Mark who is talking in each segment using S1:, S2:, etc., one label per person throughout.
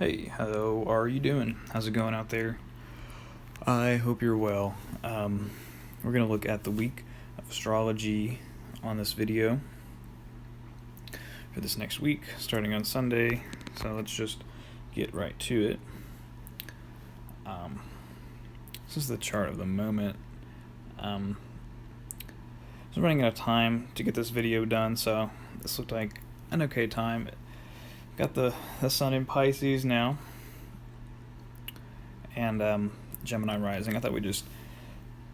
S1: Hey, how are you doing? How's it going out there? I hope you're well. We're going to look at the week of astrology on this video for this next week, starting on Sunday. So let's just get right to it. This is the chart of the moment. I was running out of time to get this video done, so this looked like an okay time. Got the sun in Pisces now, and Gemini rising. I thought we'd just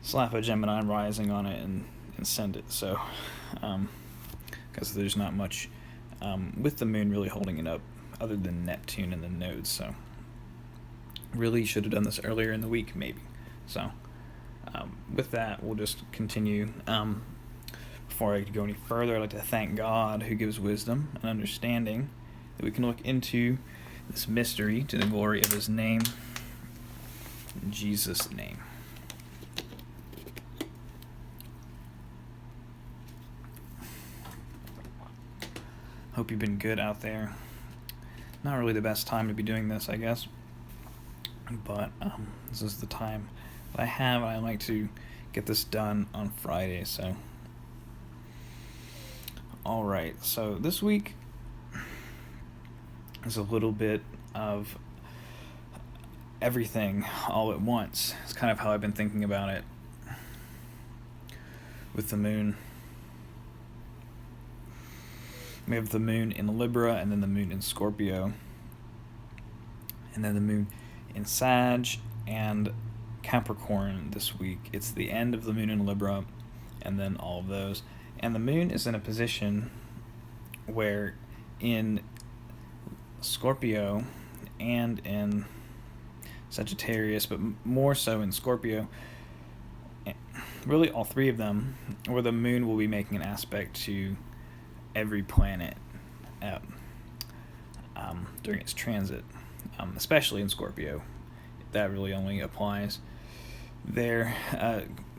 S1: slap a Gemini rising on it and send it. So, because there's not much with the moon really holding it up, other than Neptune and the nodes. So, really should have done this earlier in the week, maybe. So, with that, we'll just continue. Before I go any further, I'd like to thank God, who gives wisdom and understanding, that we can look into this mystery to the glory of His name, in Jesus' name. Hope you've been good out there. Not really the best time to be doing this, I guess, but this is the time that I have, and I like to get this done on Friday. So, all right. So this week is a little bit of everything all at once. It's kind of how I've been thinking about it with the moon. We have the moon in Libra, and then the moon in Scorpio, and then the moon in Sag and Capricorn this week. It's the end of the moon in Libra, and then all of those. And the moon is in a position where in Scorpio and in Sagittarius, but more so in Scorpio, really all three of them, where the moon will be making an aspect to every planet during its transit, especially in Scorpio. That really only applies there.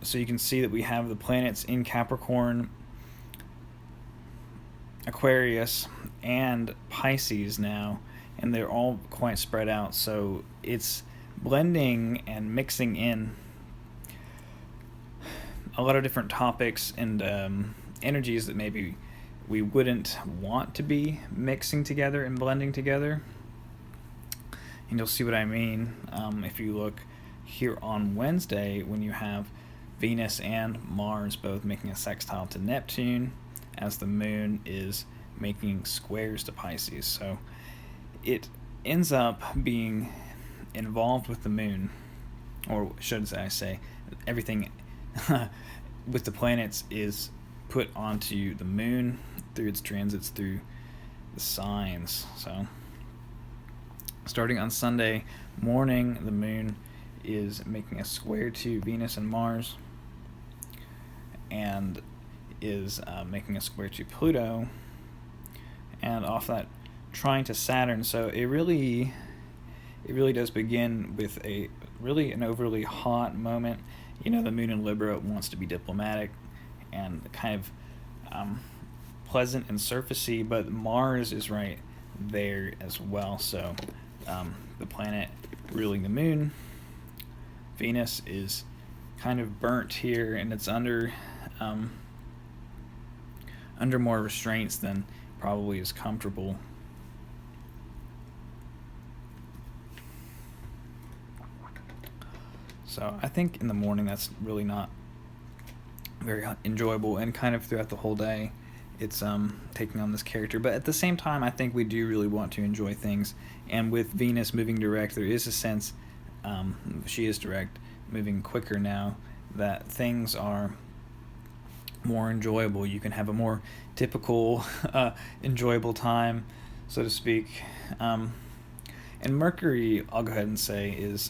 S1: So you can see that we have the planets in Capricorn, Aquarius, and Pisces now, and they're all quite spread out. So it's blending and mixing in a lot of different topics and energies that maybe we wouldn't want to be mixing together and blending together. And you'll see what I mean if you look here on Wednesday, when you have Venus and Mars both making a sextile to Neptune, as the moon is making squares to Pisces. So it ends up being involved with the moon, or should I say, everything with the planets is put onto the moon through its transits through the signs. So starting on Sunday morning, the moon is making a square to Venus and Mars, and is making a square to Pluto, and off that trine to Saturn. So it really does begin with an overly hot moment. You know, the moon in Libra wants to be diplomatic and kind of pleasant and surfacey, but Mars is right there as well. So the planet ruling the moon, Venus, is kind of burnt here, and it's under more restraints than probably is comfortable. So I think in the morning that's really not very enjoyable, and kind of throughout the whole day it's taking on this character. But at the same time, I think we do really want to enjoy things, and with Venus moving direct, there is a sense, she is direct, moving quicker now, that things are more enjoyable. You can have a more typical enjoyable time, so to speak. And Mercury, I'll go ahead and say, is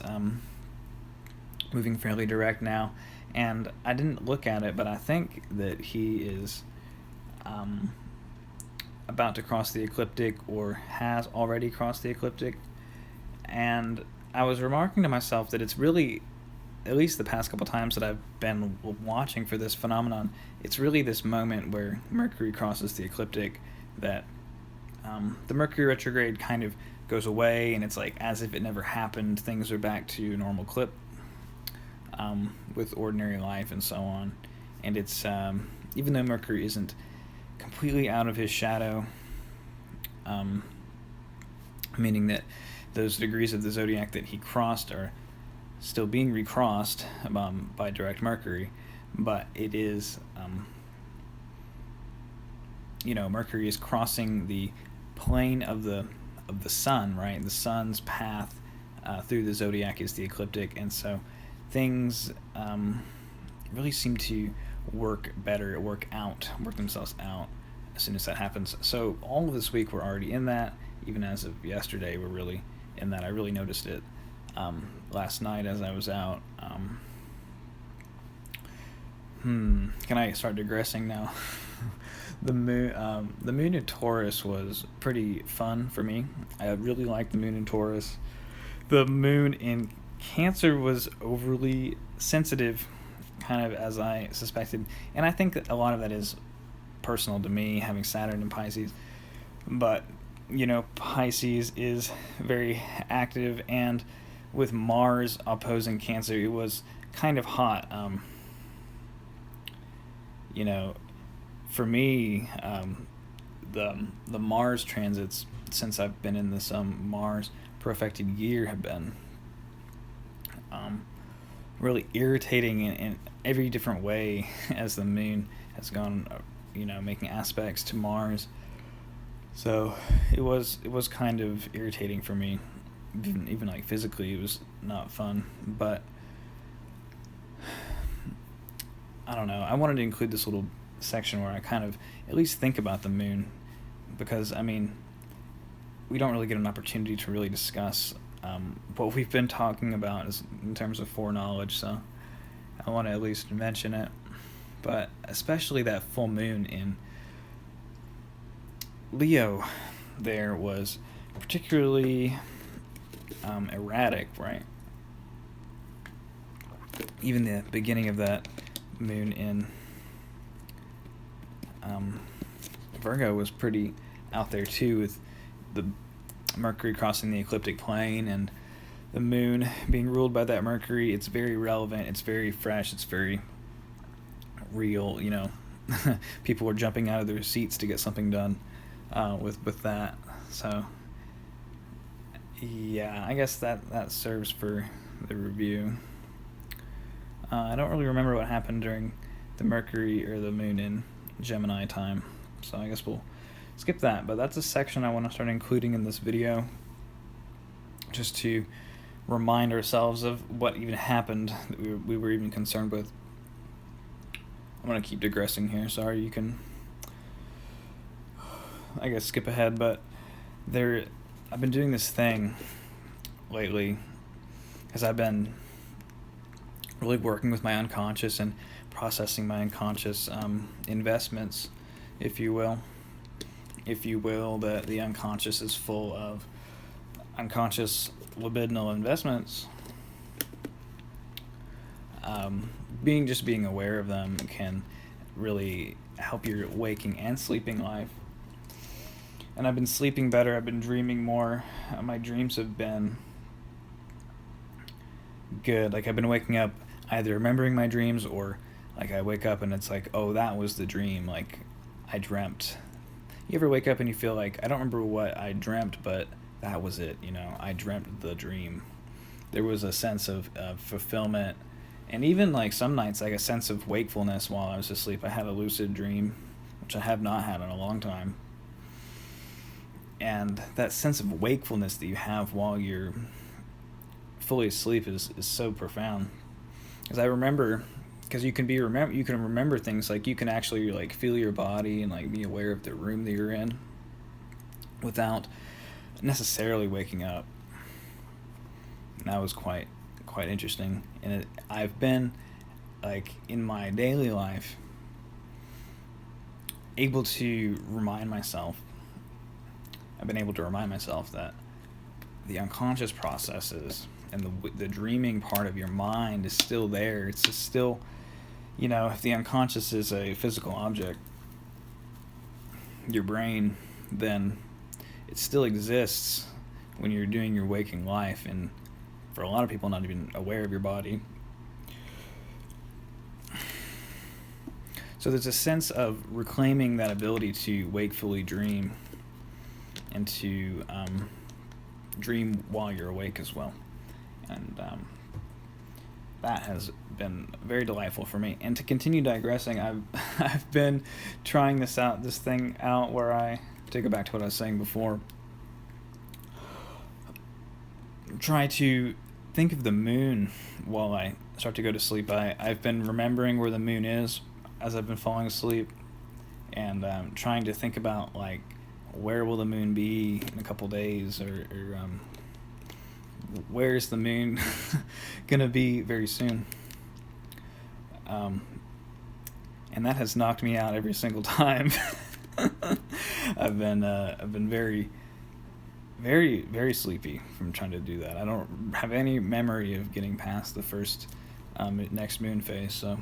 S1: moving fairly direct now, and I didn't look at it, but I think that he is about to cross the ecliptic, or has already crossed the ecliptic. And I was remarking to myself that it's really, at least the past couple times that I've been watching for this phenomenon, it's really this moment where Mercury crosses the ecliptic that the Mercury retrograde kind of goes away, and it's like as if it never happened. Things are back to normal clip, with ordinary life and so on. And it's even though Mercury isn't completely out of his shadow, meaning that those degrees of the zodiac that he crossed are still being recrossed by direct Mercury, but it is, Mercury is crossing the plane of the sun, right? The sun's path through the zodiac is the ecliptic, and so things really seem to work better, work themselves out as soon as that happens. So all of this week we're already in that. Even as of yesterday, we're really in that. I really noticed it last night as I was out. Can I start digressing now? The moon in Taurus was pretty fun for me. I really liked the moon in Taurus. The moon in Cancer was overly sensitive, kind of as I suspected, and I think that a lot of that is personal to me, having Saturn in Pisces. But Pisces is very active, and with Mars opposing Cancer, it was kind of hot. For me, the Mars transits since I've been in this Mars profected year have been really irritating in every different way as the moon has gone, making aspects to Mars. So it was kind of irritating for me, even like physically, it was not fun. But I don't know. I wanted to include this little section where I kind of at least think about the moon, because we don't really get an opportunity to really discuss what we've been talking about in terms of foreknowledge. So I want to at least mention it. But especially that full moon in Leo there was particularly erratic, right? Even the beginning of that moon in Virgo was pretty out there too, with the Mercury crossing the ecliptic plane and the moon being ruled by that Mercury. It's very relevant, it's very fresh, it's very real. People were jumping out of their seats to get something done with that. So yeah, I guess that serves for the review. I don't really remember what happened during the Mercury or the moon in Gemini time, so I guess we'll skip that. But that's a section I want to start including in this video, just to remind ourselves of what even happened that we were even concerned with. I'm going to keep digressing here. Sorry, you can, I guess, skip ahead. But I've been doing this thing lately, because I've been really working with my unconscious and processing my unconscious investments, if you will. That the unconscious is full of unconscious libidinal investments. Being aware of them can really help your waking and sleeping life. And I've been sleeping better. I've been dreaming more. My dreams have been good. Like, I've been waking up either remembering my dreams, or like I wake up and it's like, oh, that was the dream. Like, I dreamt. You ever wake up and you feel like, I don't remember what I dreamt, but that was it. I dreamt the dream. There was a sense of fulfillment, and even like some nights, like a sense of wakefulness while I was asleep. I had a lucid dream, which I have not had in a long time. And that sense of wakefulness that you have while you're fully asleep is so profound. Because I remember, because you can remember things, like you can actually like feel your body and like be aware of the room that you're in without necessarily waking up. And that was quite interesting. And I've been, like, in my daily life, able to remind myself. I've been able to remind myself that the unconscious processes and the dreaming part of your mind is still there. It's just still, if the unconscious is a physical object, your brain, then it still exists when you're doing your waking life, and for a lot of people not even aware of your body. So there's a sense of reclaiming that ability to wakefully dream and to dream while you're awake as well. And that has been very delightful for me. And to continue digressing, I've been trying this thing out where to go back to what I was saying before, try to think of the moon while I start to go to sleep. I've been remembering where the moon is as I've been falling asleep, and trying to think about, like, where will the moon be in a couple days, or where is the moon gonna be very soon. And that has knocked me out every single time. I've been very, very, very sleepy from trying to do that. I don't have any memory of getting past the first next moon phase, so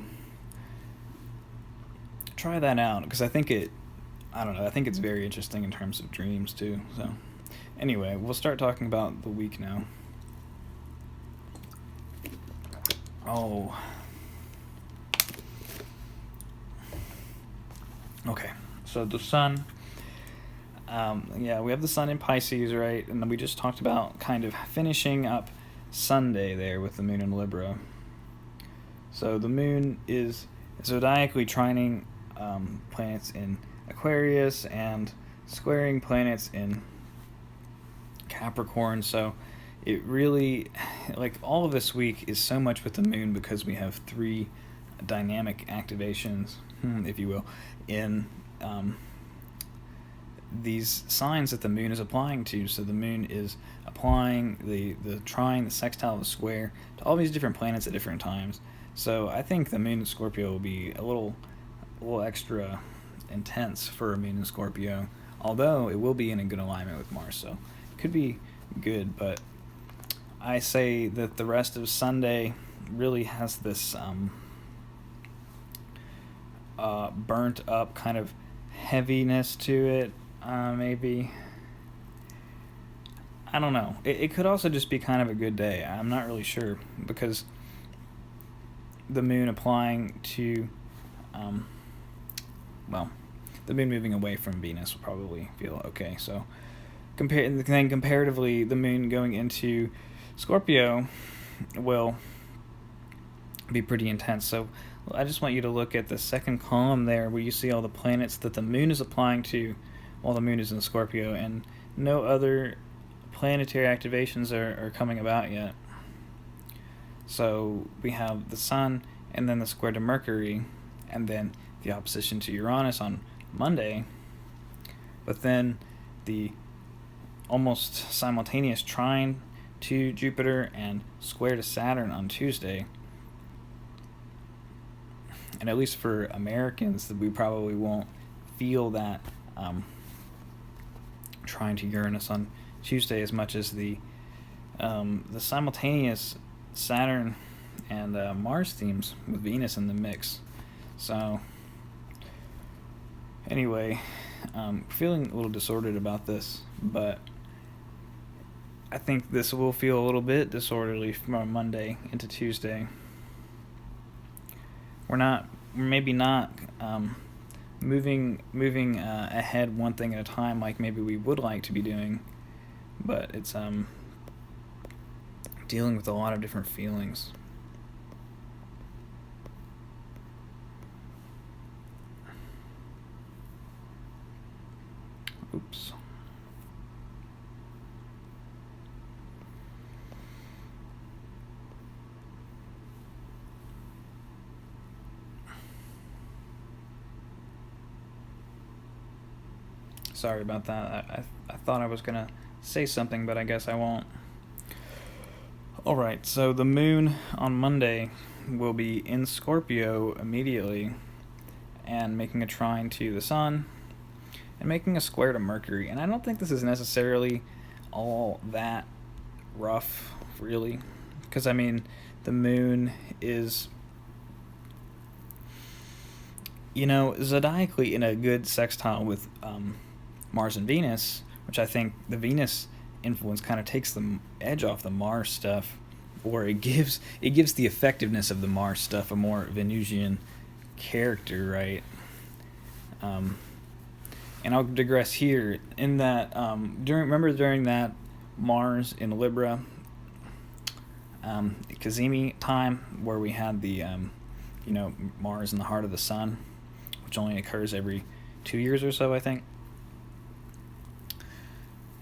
S1: try that out, because I think it's very interesting in terms of dreams too. So anyway, we'll start talking about the week now. Okay, so the sun, we have the sun in Pisces, right? And then we just talked about kind of finishing up Sunday there with the moon in Libra. So the moon is zodiacally trining planets in Aquarius and squaring planets in Capricorn. So it really, like, all of this week is so much with the moon, because we have 3 dynamic activations, if you will, in these signs that the moon is applying to. So the moon is applying the trine, the sextile, the square to all these different planets at different times. So I think the moon in Scorpio will be a little extra intense for a moon in Scorpio, although it will be in a good alignment with Mars, so it could be good. But I say that the rest of Sunday really has this burnt up kind of heaviness to it, maybe. I don't know. It could also just be kind of a good day. I'm not really sure, because the moon applying to the moon moving away from Venus will probably feel okay. So comparatively, the moon going into Scorpio will be pretty intense. So I just want you to look at the second column there, where you see all the planets that the moon is applying to while the moon is in Scorpio, and no other planetary activations are coming about yet. So we have the sun, and then the square to Mercury, and then the opposition to Uranus on Monday, but then the almost simultaneous trine to Jupiter and square to Saturn on Tuesday. And at least for Americans, we probably won't feel that trine to Uranus on Tuesday as much as the simultaneous Saturn and Mars themes with Venus in the mix. So anyway, feeling a little disordered about this, but I think this will feel a little bit disorderly from Monday into Tuesday. We're maybe not moving ahead one thing at a time like maybe we would like to be doing, but it's dealing with a lot of different feelings. Oops. Sorry about that. I thought I was going to say something, but I guess I won't. Alright, so the moon on Monday will be in Scorpio immediately, and making a trine to the sun, and making a square to Mercury. And I don't think this is necessarily all that rough, really, because, I mean, the moon is, zodiacally in a good sextile with Mars and Venus, which I think the Venus influence kind of takes the edge off the Mars stuff, or it gives the effectiveness of the Mars stuff a more Venusian character, right? And I'll digress here in that during that Mars in Libra, Kazemi time, where we had the Mars in the heart of the sun, which only occurs every 2 years or so, I think.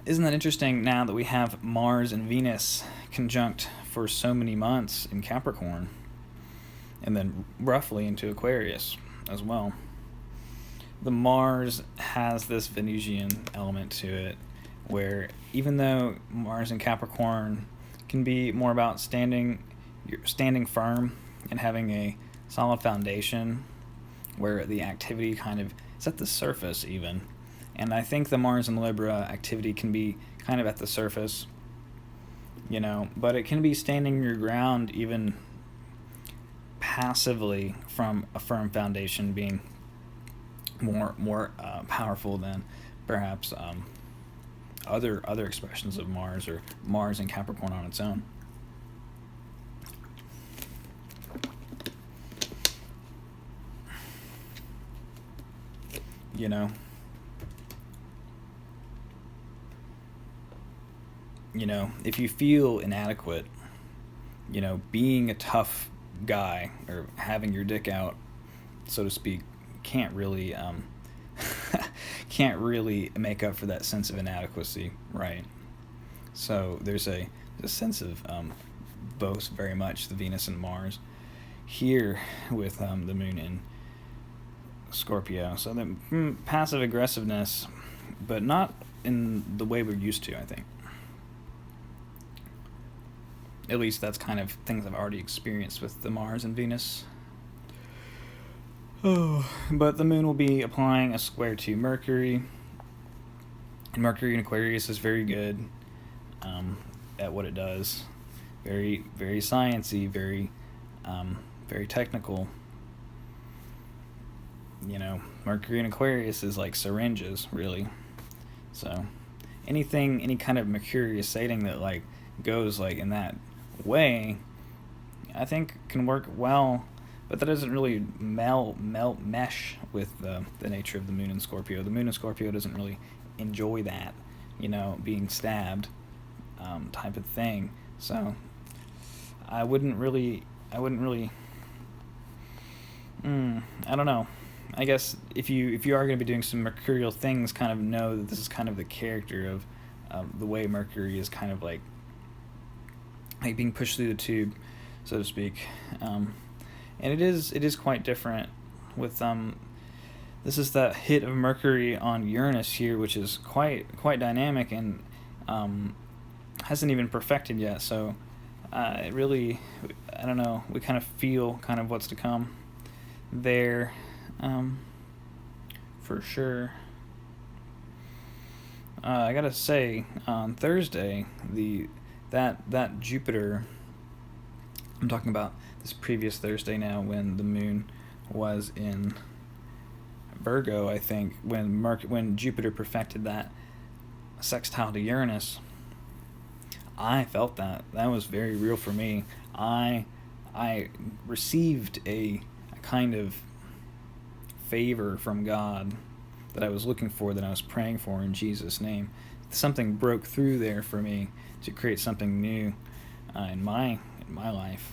S1: Isn't that interesting now that we have Mars and Venus conjunct for so many months in Capricorn, and then roughly into Aquarius as well? The Mars has this Venusian element to it, where even though Mars in Capricorn can be more about standing firm and having a solid foundation, where the activity kind of is at the surface even. And I think the Mars in Libra activity can be kind of at the surface, but it can be standing your ground even passively from a firm foundation being more powerful than perhaps other expressions of Mars, or Mars in Capricorn on its own. If you feel inadequate, being a tough guy or having your dick out, so to speak, can't really make up for that sense of inadequacy, right? So there's a sense of both, very much the Venus and Mars here with the moon in Scorpio. So the passive aggressiveness, but not in the way we're used to, I think. At least that's kind of things I've already experienced with the Mars and Venus. But the moon will be applying a square to Mercury. And Mercury in Aquarius is very good at what it does. Very, very sciencey, very technical. Mercury in Aquarius is like syringes, really. So any kind of Mercurius sating that like goes like in that way, I think can work well, but that doesn't really mesh with the nature of the moon in Scorpio. The moon in Scorpio doesn't really enjoy that, being stabbed type of thing. So I wouldn't really I don't know. I guess if you are going to be doing some mercurial things, kind of know that this is kind of the character of the way Mercury is kind of like being pushed through the tube, so to speak. And it is quite different with this is that hit of Mercury on Uranus here, which is quite dynamic and hasn't even perfected yet. So it really, I don't know, we kind of feel kind of what's to come there, for sure. I gotta say, on Thursday, that Jupiter, I'm talking about this previous Thursday now, when the moon was in Virgo, I think, when Jupiter perfected that sextile to Uranus, I felt that was very real for me. I received a kind of favor from God that I was looking for, that I was praying for in Jesus' name. Something broke through there for me to create something new in my life.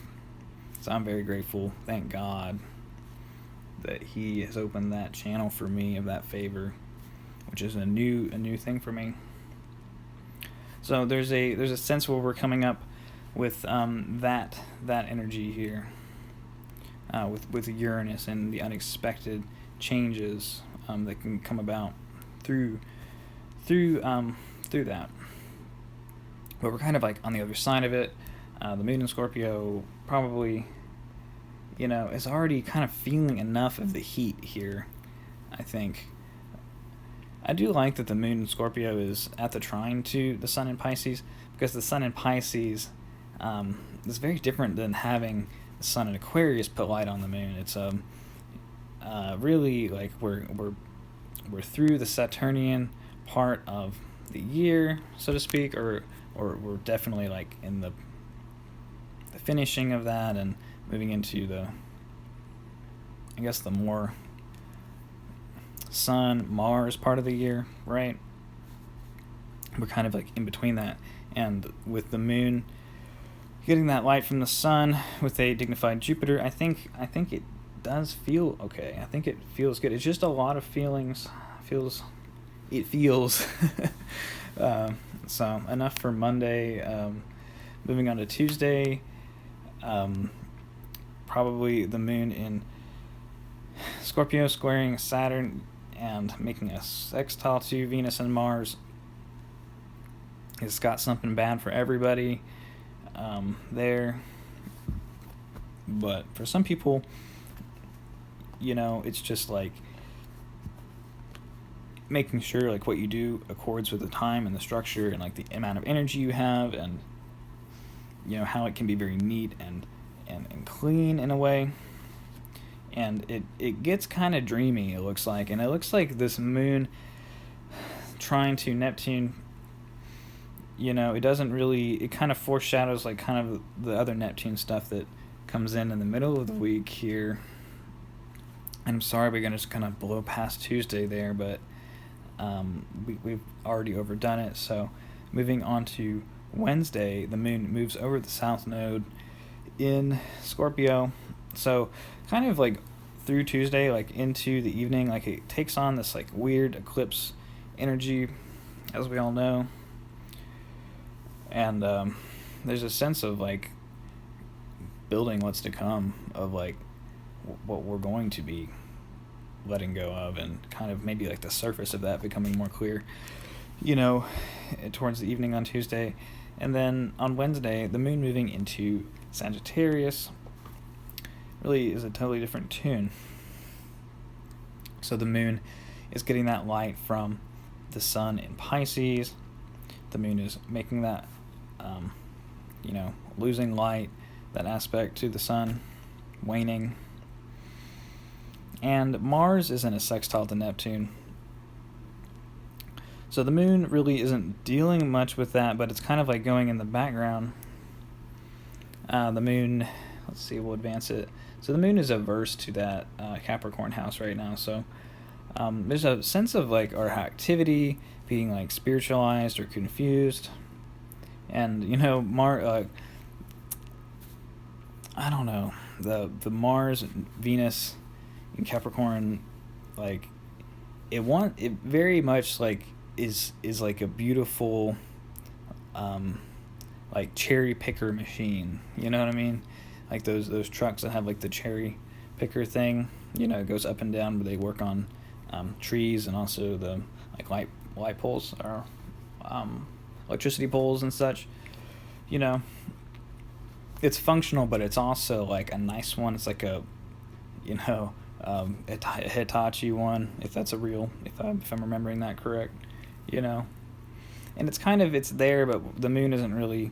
S1: So I'm very grateful, thank God, that He has opened that channel for me of that favor, which is a new thing for me. So there's a sense where we're coming up with that energy here, with Uranus and the unexpected changes that can come about through that. But we're kind of like on the other side of it. The moon in Scorpio probably, is already kind of feeling enough of the heat here, I think. I do like that the moon in Scorpio is at the trine to the sun in Pisces, because the sun in Pisces is very different than having the sun in Aquarius put light on the moon. It's really like we're through the Saturnian part of the year, so to speak, or we're definitely like in the finishing of that and moving into the, I guess, the more Sun, Mars part of the year, right? We're kind of like in between that, and with the moon getting that light from the sun with a dignified Jupiter, I think it does feel okay. I think it feels good. It's just a lot of feelings. It feels. So enough for Monday. Moving on to Tuesday. Probably the moon in Scorpio squaring Saturn and making a sextile to Venus and Mars. It's got something bad for everybody there. But for some people, it's just like making sure like what you do accords with the time and the structure and like the amount of energy you have, and how it can be very neat and clean in a way. And it gets kind of dreamy, it looks like. And it looks like this moon trying to Neptune, it doesn't really, it kind of foreshadows like kind of the other Neptune stuff that comes in the middle of the week here. I'm sorry we're going to just kind of blow past Tuesday there, but we've already overdone it. So moving on to Wednesday, the moon moves over the south node in Scorpio. So kind of like through Tuesday, like into the evening, like it takes on this like weird eclipse energy, as we all know. And there's a sense of like building what's to come, of like what we're going to be letting go of, and kind of maybe like the surface of that becoming more clear, towards the evening on Tuesday. And then on Wednesday, the moon moving into Sagittarius really is a totally different tune. So the moon is getting that light from the sun in Pisces. The moon is making that, losing light, that aspect to the sun, waning. And Mars is in a sextile to Neptune. So the moon really isn't dealing much with that, but it's kind of like going in the background. The moon, let's see, we'll advance it. So the moon is averse to that Capricorn house right now. So there's a sense of like our activity being like spiritualized or confused. And, I don't know, the Mars, Venus in Capricorn, like it very much like is like a beautiful like cherry picker machine, you know what I mean? Like those trucks that have like the cherry picker thing, it goes up and down where they work on trees, and also the like light poles or electricity poles and such. It's functional, but it's also like a nice one. It's like a a Hitachi one, if that's if I'm remembering that correct, and it's there, but the moon isn't really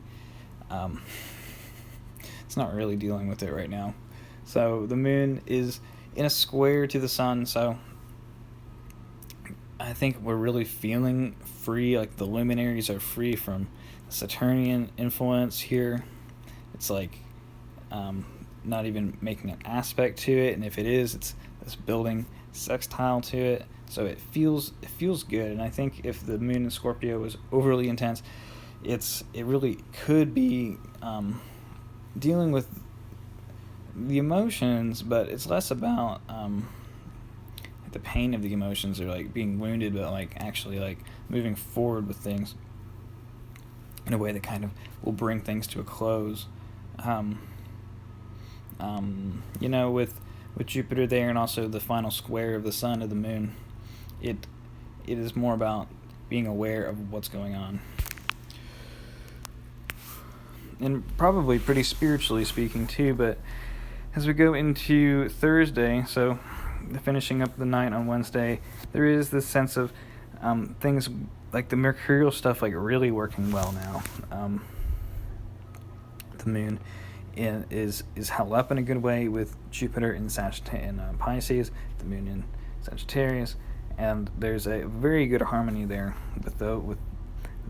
S1: it's not really dealing with it right now. So the moon is in a square to the sun, so I think we're really feeling free, like the luminaries are free from Saturnian influence here. It's like not even making an aspect to it, and if it is, it's this building sextile to it, so it feels good. And I think if the moon in Scorpio was overly intense, it really could be dealing with the emotions, but it's less about the pain of the emotions, or like being wounded, but like actually like moving forward with things in a way that kind of will bring things to a close. With Jupiter there, and also the final square of the sun to the moon, it is more about being aware of what's going on, and probably pretty spiritually speaking too. But as we go into Thursday, so finishing up the night on Wednesday, there is this sense of things like the mercurial stuff like really working well now. The moon is held up in a good way with Jupiter in Pisces, the moon in Sagittarius, and there's a very good harmony there with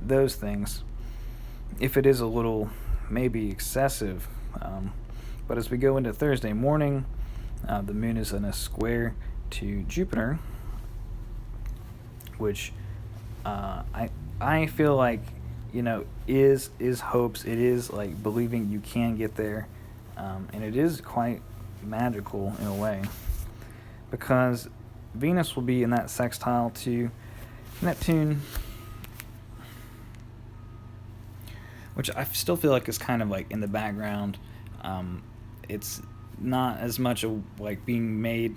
S1: those things, if it is a little maybe excessive. But as we go into Thursday morning, the moon is in a square to Jupiter, which I feel like, is hopes. It is like believing you can get there, and it is quite magical in a way, because Venus will be in that sextile to Neptune, which I still feel like is kind of like in the background. It's not as much of like being made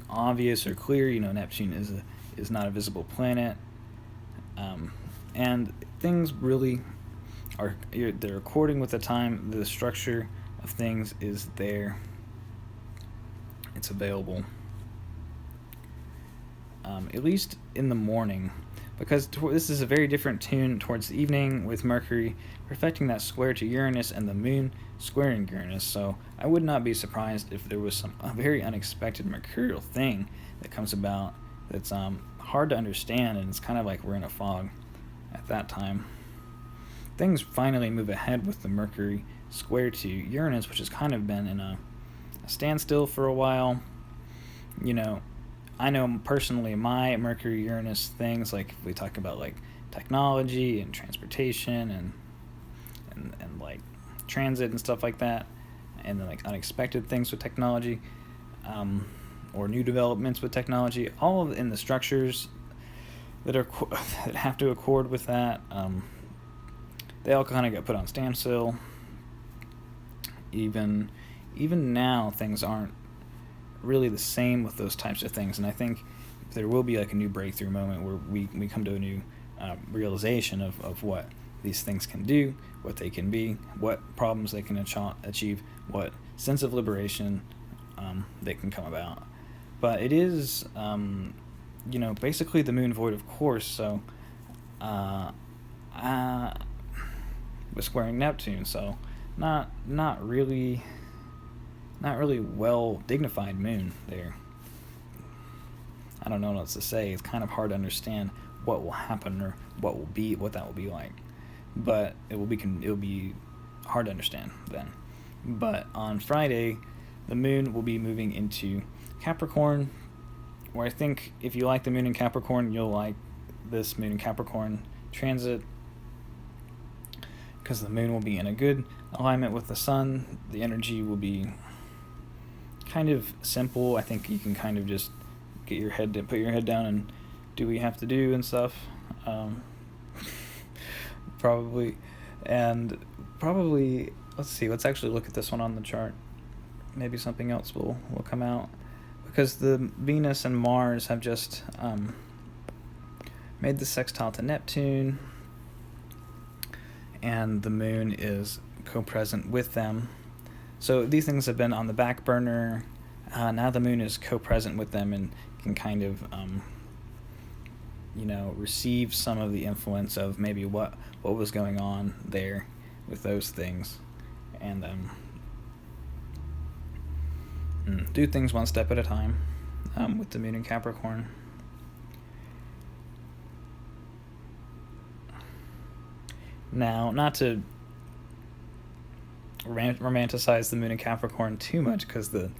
S1: obvious or clear. Neptune is not a visible planet, and things really they're according with the time. The structure of things is there. It's available, at least in the morning, because this is a very different tune towards the evening, with Mercury perfecting that square to Uranus and the moon squaring Uranus. So I would not be surprised if there was a very unexpected mercurial thing that comes about that's hard to understand, and it's kind of like we're in a fog at that time. Things finally move ahead with the Mercury square to Uranus, which has kind of been in a standstill for a while. I know personally my Mercury-Uranus things, like if we talk about like technology and transportation and like transit and stuff like that, and then like unexpected things with technology, or new developments with technology, all in the structures that have to accord with that, they all kind of get put on standstill. Even now, things aren't really the same with those types of things, and I think there will be like a new breakthrough moment where we come to a new realization of what these things can do, what they can be, what problems they can achieve, what sense of liberation they can come about. But it is, basically the moon void of course, so was squaring Neptune, so not really well dignified moon there. I don't know what else to say. It's kind of hard to understand what will happen or what that will be like. But it will be hard to understand then. But on Friday, the moon will be moving into Capricorn, where I think if you like the moon in Capricorn, you'll like this moon in Capricorn transit, because the moon will be in a good alignment with the sun. The energy will be kind of simple. I think you can kind of just put your head down and do what you have to do and stuff. Probably, let's see, let's actually look at this one on the chart. Maybe something else will come out, because the Venus and Mars have just made the sextile to Neptune, and the moon is co-present with them. So these things have been on the back burner. Now the moon is co-present with them and can kind of receive some of the influence of maybe what was going on there with those things, and do things one step at a time with the moon in Capricorn. Now, not to romanticize the moon in Capricorn too much, because the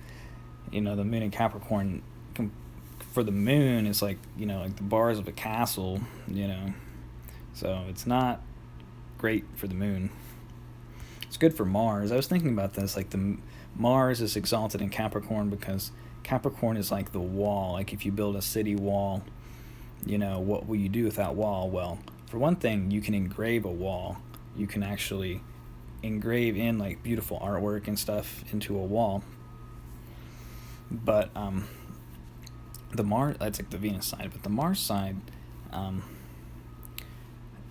S1: moon in Capricorn for the moon is like like the bars of a castle, so it's not great for the moon. It's good for Mars. I was thinking about this, like Mars is exalted in Capricorn because Capricorn is like the wall. Like if you build a city wall, what will you do with that wall? Well, for one thing, you can engrave a wall. You can actually engrave in like beautiful artwork and stuff into a wall. But the Mars, that's like the Venus side, but the Mars side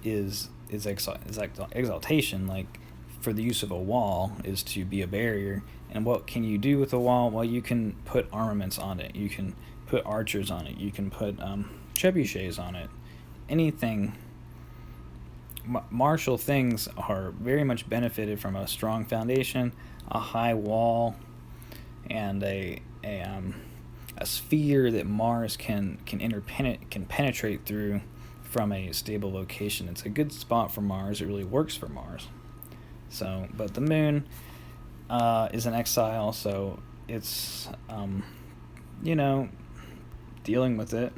S1: is exaltation. Like for the use of a wall is to be a barrier. And what can you do with a wall? Well, you can put armaments on it. You can put archers on it. You can put trebuchets on it. Anything. Martial things are very much benefited from a strong foundation, a high wall, and a sphere that Mars can penetrate through from a stable location. It's a good spot for Mars. It really works for Mars. So, but the moon is in exile, so it's, dealing with it.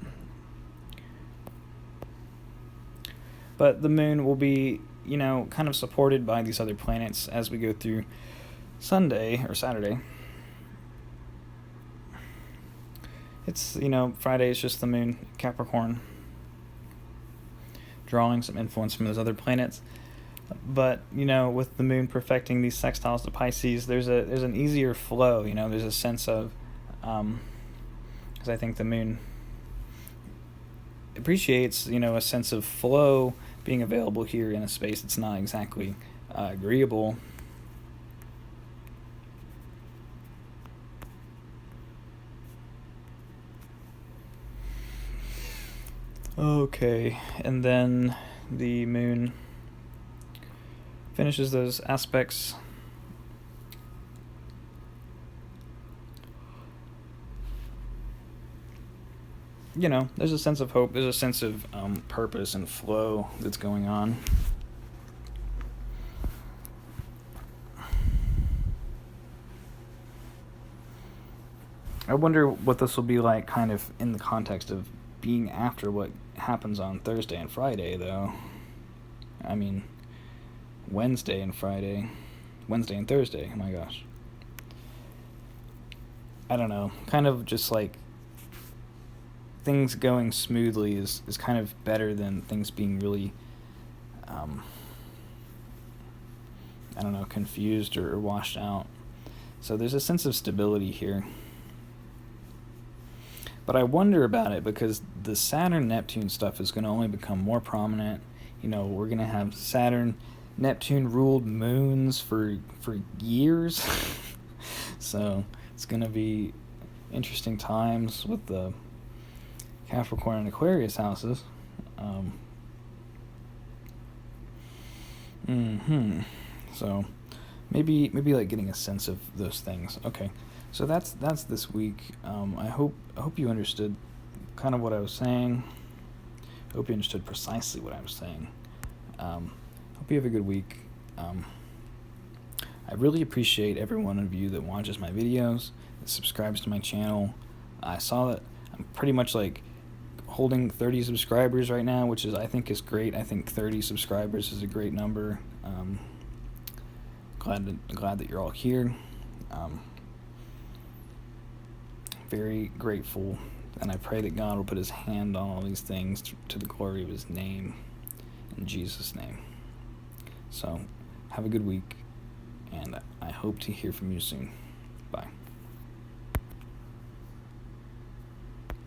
S1: But the moon will be, kind of supported by these other planets as we go through Sunday or Saturday. It's, Friday is just the moon, Capricorn, drawing some influence from those other planets. But, with the moon perfecting these sextiles to Pisces, there's an easier flow, there's a sense of, because I think the moon appreciates, a sense of flow being available here in a space that's not exactly agreeable. Okay, and then the moon finishes those aspects. There's a sense of hope, there's a sense of purpose and flow that's going on. I wonder what this will be like kind of in the context of being after what happens on Thursday and Friday, though. I mean, Wednesday and Thursday, oh my gosh. I don't know, kind of just like things going smoothly is kind of better than things being really, confused or washed out. So there's a sense of stability here. But I wonder about it because the Saturn-Neptune stuff is going to only become more prominent. We're going to have Saturn-Neptune-ruled moons for years. So it's going to be interesting times with the Capricorn and Aquarius houses. So maybe like getting a sense of those things. Okay, so that's this week. I hope you understood kind of what I was saying. I hope you understood precisely what I was saying. Hope you have a good week. I really appreciate every one of you that watches my videos, that subscribes to my channel. I saw that I'm pretty much like holding 30 subscribers right now, which I think is great. I think 30 subscribers is a great number. Glad that you're all here. Very grateful, and I pray that God will put his hand on all these things to the glory of his name, in Jesus' name. So have a good week, and I hope to hear from you soon. Bye.